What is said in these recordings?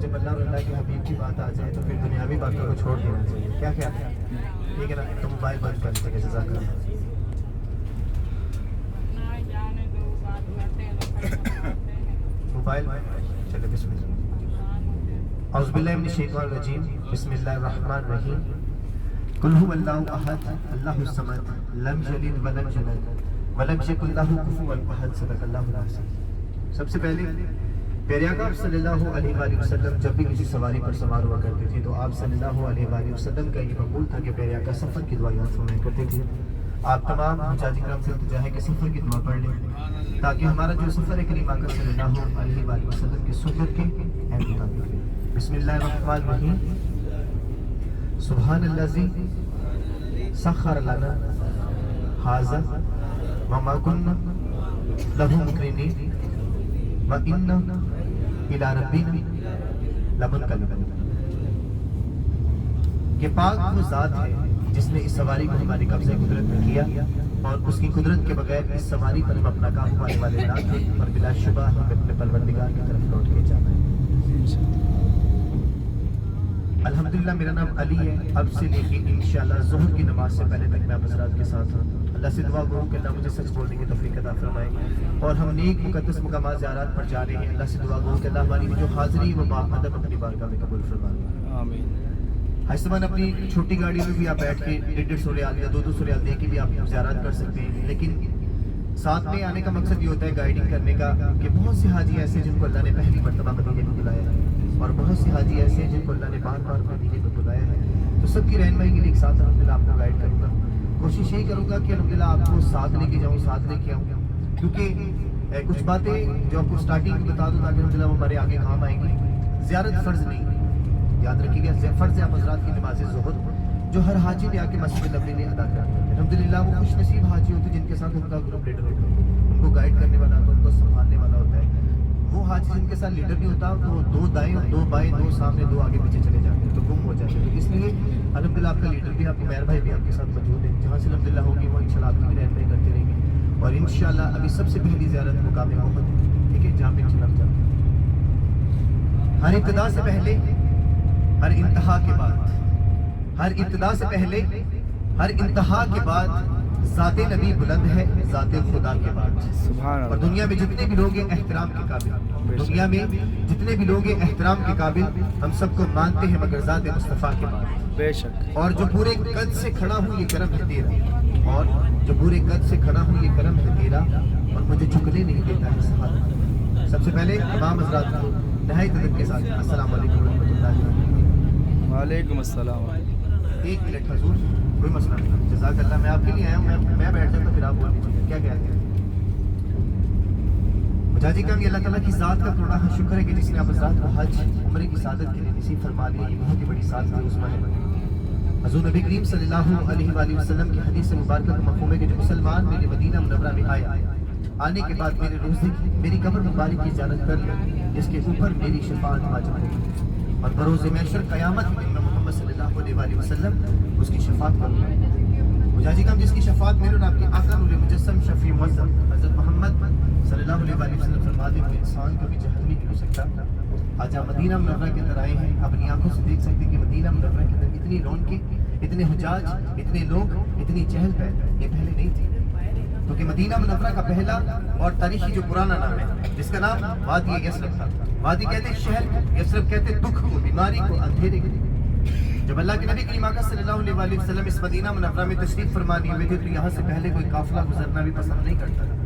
جب اللہ اور اللہ کے حبیب کی بات آ جائے تو پھر دنیاوی باتوں کو چھوڑ دینا چاہیے. کیا خیال ہے؟ ٹھیک ہے نا؟ تو موبائل بند کر لیجیے. جزاک اللہ. موبائل چلے. بسم اللہ. اعوذ باللہ من الشیطان الرجیم. بسم اللہ الرحمن الرحیم. قل هو اللہ احد اللہ الصمد لم یلد ولم یولد ولم یکن لہ کفوا احد. صدق اللہ العظیم. سب سے پہلے پیارے آقا صلی اللہ علیہ وآلہ وسلم جب بھی کسی سواری پر سوار ہوا کرتے تھے تو آپ صلی اللہ علیہ وآلہ وسلم کا یہ معمول تھا کہ پیارے آقا سفر کی دعا یاد فرمایا کرتے تھے. آپ تمام حجاج کرام سے التجا ہے کہ سفر کی دعا پڑھ لیں تاکہ ہمارا جو سفر ہے کریم آقا صلی اللہ علیہ وآلہ وسلم کی سنت کے مطابق ہو. بسم اللہ الرحمن الرحیم. سبحان الذی سخر لنا ھذا وما كنا له مقرنین وَإِنَّا إِلَىٰ رَبِّنَا لَمُنْقَلِبُونَ. کہ پاک وہ ذات ہے جس نے اس سواری کو ہماری قبضہ قدرت میں کیا اور اس کی قدرت کے بغیر اس سواری پر ہم اپنا قابو پانے والے نہ تھے اور بلا شبہ ہم اپنے پروردگار کی طرف لوٹ کے جانا ہے. الحمدللہ میرا نام علی ہے. اب سے لے کے انشاءاللہ ظہر کی نماز سے پہلے تک میں آپ حضرات کے ساتھ ہوں. اللہ سے دعا کروں کہ اللہ مجھے سچ بولنے کی توفیق عطا فرمائے اور ہم نیک مقدس مقامات زیارات پر جا رہے ہیں. اللہ سے دعا کروں کہ اللہ ہماری جو حاضری وہ باادب اپنی بارگاہ میں قبول فرمائے. آمین. حسبان اپنی چھوٹی گاڑی میں بھی آپ بیٹھ کے 150 ریال یا 200 ریال دے کے بھی آپ زیارات کر سکتے ہیں. لیکن ساتھ میں آنے کا مقصد یہ ہوتا ہے گائیڈنگ کرنے کا کہ بہت سے حاجی ایسے جن کو اللہ نے پہلی مرتبہ مدینے میں بلایا ہے اور بہت سے حاجی ایسے جن کو اللہ نے بار بار مدینے میں بلایا ہے. تو سب کی رہنمائی کے لیے ایک ساتھ الحمدللہ آپ کو گائیڈ کروں گا. کوشش یہی کروں گا کہ الحمدللہ آپ کو ساتھ لے کے جاؤں, ساتھ لے کے آؤں, کیونکہ کچھ باتیں جو آپ کو سٹارٹنگ میں بتا دوں تاکہ الحمدللہ وہ ہمارے آگے کام آئیں گی. زیارت فرض نہیں, یاد رکھیے گا, فرض ہے آپ حضرات کی نماز ظہر جو ہر حاجی نے آ کے مسجد نبوی میں ادا کرتے ہیں. الحمدللہ وہ خوش نصیب حاجی ہوتے ہیں جن کے ساتھ ان کا گروپ لیڈر ہوتا ہے, ان کو گائیڈ کرنے والا ہوتا ہے, ان کو سنبھالنے والا ہوتا ہے. وہ حاجی جن کے ساتھ لیڈر نہیں ہوتا وہ 2 دائیں 2 بائیں 2 سامنے 2 آگے پیچھے چلے جاتے ہیں تو گم ہو جاتے ہیں. تو اس لیے الحمدللہ آپ کا لیڈر بھی, آپ کے مہر بھائی بھی آپ کے ساتھ موجود ہیں. جہاں سے الحمدللہ ہوگی وہ انشاءاللہ آپ کی رہنمائی کرتے رہیں گے. اور انشاءاللہ ابھی سب سے پہلی زیارت مقام محمد, ٹھیک ہے, جہاں پہ انشاءاللہ جاتے ہیں. ہر ابتدا سے پہلے ہر انتہا کے بعد, ہر ابتدا سے پہلے ہر انتہا کے بعد ذات نبی بلند ہے ذات خدا کے بعد. اور دنیا میں جتنے بھی لوگ ہیں احترام کے قابل, دنیا میں جتنے بھی لوگ ہیں احترام کے قابل ہم سب کو مانتے ہیں مگر ذات مصطفیٰ کے بعد. بے شک. اور جو پورے قد سے کھڑا ہوں یہ کرم ہے تیرا, اور جو پورے قد سے کھڑا ہوں یہ کرم ہے تیرا, اور مجھے جھکنے نہیں دیتا ہے سہارا. سب سے پہلے تمام حضرات کو نہایت ادب کے ساتھ السلام علیکم ورحمۃ اللہ وبرکاتہ. وعلیکم السلام. 1 منٹ حضور, کوئی مسئلہ نہیں. جزاک اللہ. میں آپ کے لیے آیا ہوں, میں بیٹھ جاتا پھر آپ بول دیجیے کیا کہتے ہیں. مجاجی کا اللہ تعالیٰ کی ذات کا تھوڑا شکر ہے کہ جس نے آپ حضرات کو حج عمرے کی سعادت کے لیے نصیب فرما لیا. یہ بہت ہی بڑی سعادت عظمیٰ ہے. حضور نبی کریم صلی اللہ علیہ وآلہ وسلم کی حدیث مبارکہ کا مفہوم ہے کہ جو مسلمان میرے مدینہ منورہ میں آیا, آنے کے بعد میرے روزے کی میری قبر مبارک کی زیارت کر لے, جس کے اوپر میری شفاعت واجب ہوگی. اور بروز محشر قیامت کے دن میں محمد صلی اللہ علیہ وآلہ وسلم اس کی شفاعت کروں گا. مجاجی کا جس کی شفاعت میرے اور آپ کے آقا نور مجسم شفیع معظم حضرت محمد صلی اللہ علیہ وآلہ وسلم فرماتے ہیں انسان کبھی جہنمی نہیں ہو سکتا. آج آپ مدینہ منورہ کے اندر آئے ہیں, اپنی آنکھوں سے دیکھ سکتے ہیں کہ مدینہ منورہ کے اندر اتنی رونقیں, اتنے حجاج, اتنے لوگ, اتنی چہل پہل یہ پہلے نہیں تھی. کیونکہ مدینہ منورہ کا پہلا اور تاریخی جو پرانا نام ہے جس کا نام وادی یثرب تھا. وادی کہتے ہیں شہر کو, یثرب کہتے ہیں دکھ کو, بیماری کو, اندھیرے کو. جب اللہ کے نبی کریم آقا صلی اللہ علیہ وآلہ وسلم اس مدینہ منورہ میں تشریف فرما لیے ہوئے تھے تو یہاں سے پہلے کوئی قافلہ گزرنا بھی پسند نہیں کرتا تھا.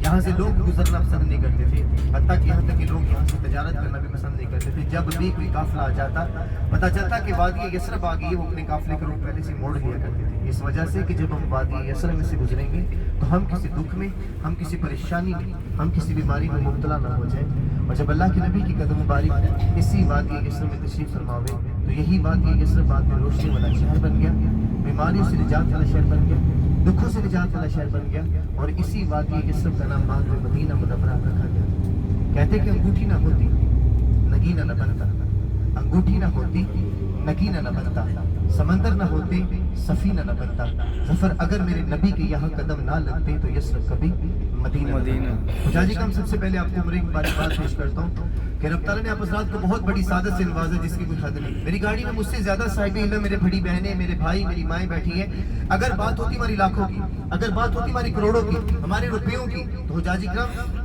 یہاں سے لوگ گزرنا پسند نہیں کرتے تھے, حتیٰ کہ یہاں تک کہ لوگ یہاں سے تجارت کرنا بھی پسند نہیں کرتے تھے. جب بھی کوئی قافلہ آ جاتا پتہ چلتا کہ وادی یثرب آ گئی, وہ اپنے قافلے کا رخ پہلے سے موڑ لیا کرتے تھے. اس وجہ سے کہ جب ہم وادی یثرب میں سے گزریں گے تو ہم کسی دکھ میں, ہم کسی پریشانی میں, ہم کسی بیماری میں مبتلا نہ ہو جائیں. اور جب اللہ کے نبی کی قدم مبارک اسی وادی یثرب میں تشریف فرماوے تو یہی وادی یثرب بعد میں روشنی والا شہر بن گیا, بیماریوں سے نجات والا شہر بن گیا, دکھوں سے نجات والا شہر بن گیا. اور اسی وادی یثرب کا نام بعد میں مدینہ منورہ رکھا گیا. کہتے کہ انگوٹھی نہ ہوتی نگینہ نہ بنتا, انگوٹھی نہ ہوتی नगीना न बनता, समंदर न होते सफीना न बनता, जफर अगर मेरे नबी के यहाँ कदम ना लगते तो यस्रब कभी मदीना मदीना। हुजाजी का हम सबसे पहले आपको उम्र की बात पेश करता हूँ कि रब ताला ने आप हज़रात को बहुत बड़ी सादत से नवाजा जिसकी कोई हद नहीं। मेरी गाड़ी में मुझसे ज्यादा साहिब इल्म मेरे बड़ी बहनें, मेरे भाई, मेरी माएँ बैठी हैं। अगर बात होती हमारी लाखों की, अगर बात होती हमारी करोड़ों की, हमारे रुपयों की, तो हुजाजी करम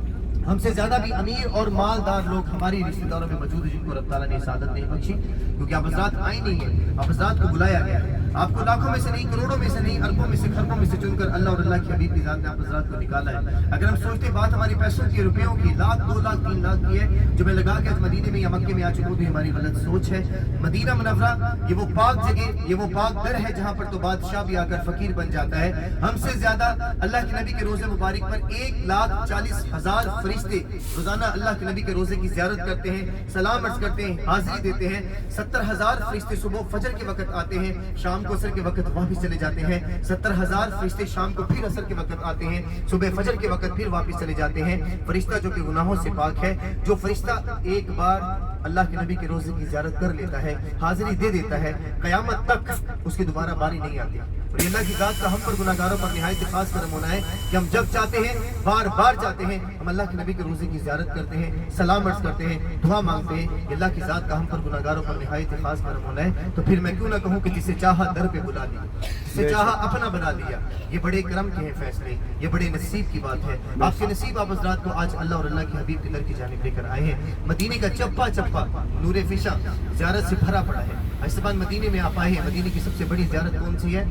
हमसे ज्यादा भी अमीर और मालदार लोग हमारे रिश्तेदारों में मौजूद है जिनको रब ताला ने सादत नहीं बख्शी, क्योंकि आप हज़रात आए नहीं है, आप हज़रात को बुलाया गया है। आपको लाखों में से नहीं, करोड़ों में से नहीं, अरबों में से, खरबों में से चुनकर अल्लाह और अल्लाह की हबीब की जात ने आप हज़रात को निकाला है। अगर हम सोचते बात हमारी पैसों की, रुपयों की, लाख, 2 लाख, 3 लाख की है जो मैं लगा के आज मदीने में या मक्के में आ चुका हूँ, हमारी गलत सोच है। मदीना मुनव्वरा ये वो पाक जगह, ये वो पाक दर है जहाँ पर तो बादशाह भी आकर फकीर बन जाता है। हमसे ज्यादा अल्लाह के नबी के रोजे मुबारक पर 1,40,000 फरिश्ते रोजाना अल्लाह के नबी के रोजे की ज़ियारत करते हैं, सलाम अर्ज करते हैं, हाजिरी देते हैं। 70,000 फरिश्ते सुबह फजर के वक्त आते हैं, शाम को असर के वक्त वापस चले जाते हैं। 70,000 फरिश्ते शाम को फिर असर के वक्त आते हैं, सुबह फजर के वक्त फिर वापस चले जाते हैं। फरिश्ता जो कि गुनाहों से पाक है, जो फरिश्ता एक बार अल्लाह के नबी के रोजे की ज़ियारत कर लेता है, हाजिरी दे देता है, क़यामत तक उसकी दोबारा बारी नहीं आती। और अल्लाह की ज़ात का हम पर गुनाहगारों पर निहायत खास करम होना है कि हम जब चाहते हैं, बार बार चाहते हैं, हम अल्लाह के नबी के रोजे की ज़ियारत करते हैं, सलाम अर्ज करते हैं, दुआ मांगते हैं। अल्लाह की ज़ात का हम पर गुनाहगारों पर निहायत खास करम होना है। तो फिर मैं क्यों ना कहूँ कि जिसे चाहा दर पे बुला लिया, जिसे चाहा अपना बना लिया। ये बड़े करम के हैं फैसले, ये बड़े नसीब की बात है। आपके नसीब आप हज़रात को आज अल्लाह और अल्लाह के हबीब की दर की जानिब लेकर आए हैं। मदीने का चप्पा चप्पा नूरे फिशा ज़ियारत से भरा पड़ा है। इस बार मदीने में आप आए हैं, मदीने की सबसे बड़ी ज़ियारत कौन सी है?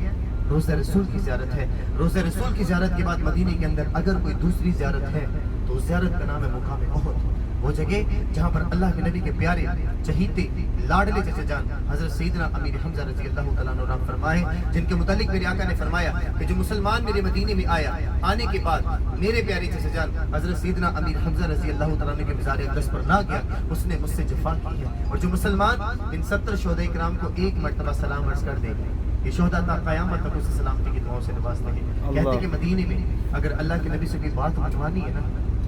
रोज़ा रसूल की ज़ियारत है। रोज़ा रसूल की ज़ियारत के बाद मदीने के अंदर अगर कोई दूसरी ज़ियारत है तो उस ज़ियारत का नाम है मुकाम उहद, वो जगह जहाँ पर अल्लाह के नबी के प्यारे चहीते लाडले चचा जान हज़रत सैयदना अमीर हमज़ा रज़ी अल्लाह तआला अन्हु नाम फरमाए, जिनके मुतालिक मेरे आका ने फरमाया कि जो मुसलमान मेरे मदीने में आया, आने के बाद मेरे प्यारे चचा जान हज़रत सैयदना अमीर हमज़ा रज़ी अल्लाह तआला अन्हु के मज़ार अक़दस पर ना गया, उसने मुझसे जफ़ा की है। और जो मुसलमान इन 70 शोहदाए किराम को एक मरतबा सलाम अर्ज़ कर दे, ये शोहदा ता क़यामत तक उसे सलामती की दुआओं से नवाजते हैं। कहते हैं कि मदीने में अगर अल्लाह के नबी से कोई बात मनवानी है ना,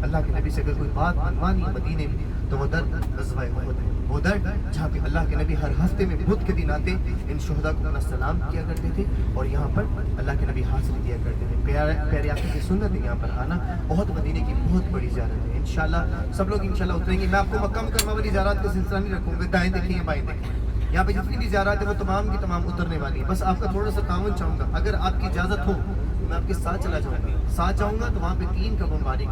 अल्लाह के नबी से अगर कोई बात मनवानी है मदीने में, तो वो दर ग़ज़वा उहद है। वो दर जहाँ पे अल्लाह के नबी हर हफ्ते में बुध के दिन आते, इन शोहदा को अपना सलाम किया करते थे और यहाँ पर अल्लाह के नबी हाज़िरी दिया करते थे। प्यारे आका की सुन्नत है यहाँ पर आना। बहुत मदीने की बहुत बड़ी ज़ियारत है। इंशाल्लाह सब लोग इंशाल्लाह उतरेंगे। मैं आपको मक्का मुकर्रमा वाली ज़ियारत का सिलसिला नहीं रखूँगा, दाएँ देखें बाएँ देखें, यहाँ पे जितनी भी ज़ियारत है वो तमाम की तमाम उतरने वाली है। बस आपका थोड़ा सा तावन चाहूँगा, अगर आपकी इजाज़त हो तो मैं आपके साथ चला जाऊँगा। साथ जाऊँगा तो वहाँ पे 3 कब्र मुबारक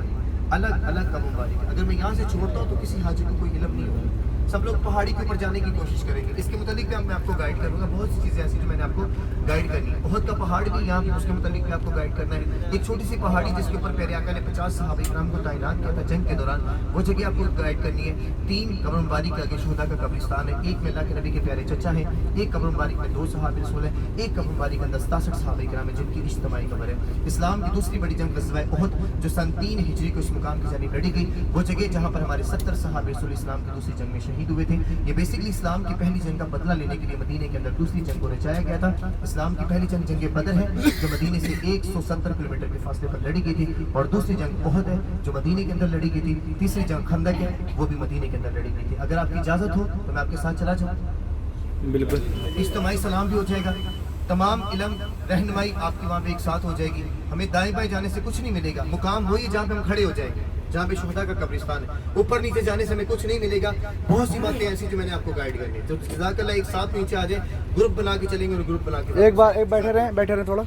अलग अलग कब्र मुबारक। अगर मैं यहाँ से छोड़ता हूँ तो किसी हाजी को कोई इल्म नहीं होगा, सब लोग पहाड़ी के ऊपर जाने की कोशिश करेंगे। इसके मुतालिक भी मैं आपको गाइड करूँगा। बहुत सी चीज़ें ऐसी जो मैंने आपको गाइड करनी है। उहद का पहाड़ भी यहाँ पे उसके मुतालिक भी आपको गाइड करना है। एक छोटी सी पहाड़ी जिसके ऊपर प्यारे आका ने 50 सहाबा इकराम को तैनात किया था जंग के दौरान, वो जगह आपको गाइड करनी है। 3 कब्र मुबारक के आगे शोहदा का कब्रिस्तान है। एक में अल्लाह के नबी के प्यारे चचा हैं, एक कब्र मुबारक में 2 सहाबा रसूल है, एक कब्र मुबारक में 67 सहाबा इकराम है जिनकी इज्तिमाई कब्र है। इस्लाम की दूसरी बड़ी जंग ग़ज़वा उहद जो सन 3 हिजरी को इस मुकाम की जानिब लड़ी गई, वो जगह जहाँ पर हमारे 70 सहाबा रसूल इस्लाम की दूसरी जंग में शहीद हुए थे। ये बेसिकली इस्लाम की पहली जंग का बदला लेने के लिए मदीने के अंदर दूसरी जंग को रचाया गया था। इस्लाम की पहली जंग जंग बदर है जो मदीने से 170 किलोमीटर के फासले पर लड़ी गई थी, और दूसरी जंग उहद है जो मदीने के अंदर लड़ी गई थी। तीसरी जंग खंदक है, वो भी मदीने के अंदर लड़ी गई थी। अगर आपकी इजाज़त हो तो मैं आपके साथ चला जाऊँ। बिल्कुल। इज्तिमाई सलाम भी हो जाएगा, तमाम इल्म रहनुमाई आपकी वहाँ पे एक साथ हो जाएगी। हमें दाएं बाएं जाने से कुछ नहीं मिलेगा। मुकाम वही जहाँ पे हम खड़े हो जाएंगे, जहाँ पे शोहदा का कब्रिस्तान है। ऊपर नीचे जाने से हमें कुछ नहीं मिलेगा। बहुत सी बातें ऐसी जो मैंने आपको गाइड करनी है। तो जज़ाकल्लाह एक साथ नीचे आ जाए, ग्रुप बना के चलेंगे और ग्रुप बना के एक बार बैठे रहें थोड़ा।